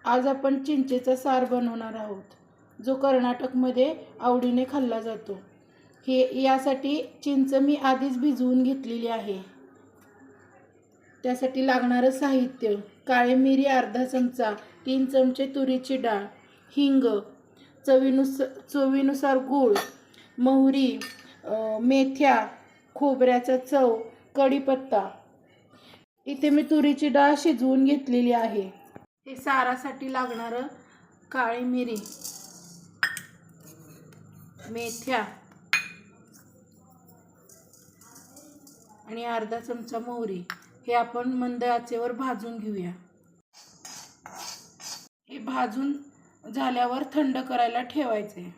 आज आपण चिंचेचा सार बनवणार आहोत, जो कर्नाटकमध्ये आवडीने खाल्ला जातो। यासाठी चिंच मी आधीच भिजवून घेतलेली आहे। त्यासाठी लागणारे साहित्य: काळी मिरी अर्धा चमचा, 3 चमचे तुरीची डाळ, हिंग, चवीनुसार गूळ, मोहरी, मेथ्या, खोबऱ्याचा चव, कढीपत्ता। इथे मी तुरीची डाळ शिजवून घेतलेली आहे। हे सारासाठी लागणारं: काळी मिरी, मेथ्या आणि अर्धा चमचा मोहरी। हे आपण मंद आचेवर भाजून घेऊया। हे भाजून झाल्यावर थंड करायला ठेवायचे।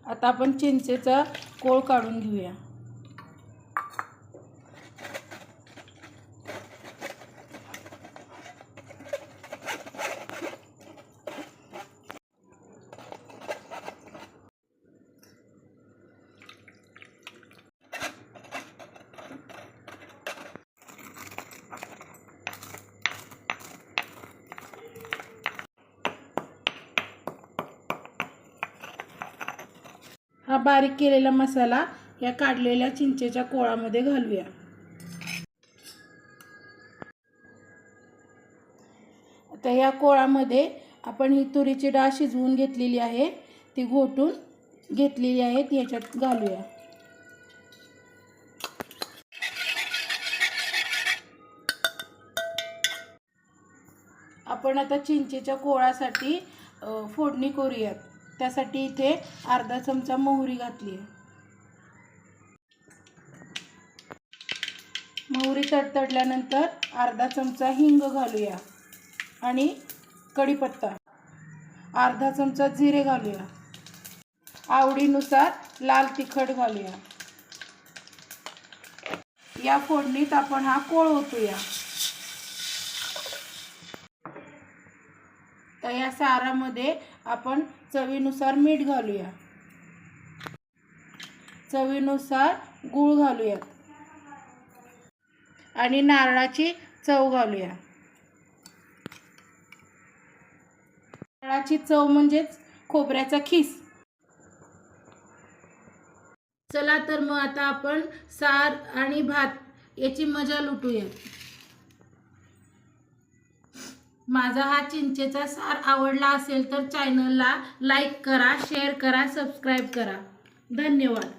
आता आपण चिंचेचा कोळ काढून घेऊया। हा बारीक केलेला मसाला या काढलेल्या चिंचेच्या कोळामध्ये घालूया। आता या कोळामध्ये आपण ही तुरीची डाळ शिजवून घेतलेली आहे, ती घोटून घेतलेली आहे, ती याच्यात घालूया। आपण आता चिंचेच्या कोळासाठी फोडणी करूयात। त्यासाठी इथे अर्धा चमचा मोहरी घातली आहे। मोहरी तडतडल्यानंतर अर्धा चमचा हिंग घालूया आणि कढीपत्ता, अर्धा चमचा जिरे घालूया। आवडीनुसार लाल तिखट घालूया। या फोडणीत आपण हा कोळ ओतूया। तर या सारामध्ये आपण चवीनुसार मीठ घालूया, चवीनुसार गूळ घालूया आणि नारळाची चव घालूया। नारळाची चव म्हणजेच खोबऱ्याचा खीस। चला तर मग आता आपण सार आणि भात याची मजा लुटूया। माझा हा चिंचेचा सार आवडला असेल तर चॅनलला लाईक करा, शेअर करा, सबस्क्राईब करा। धन्यवाद।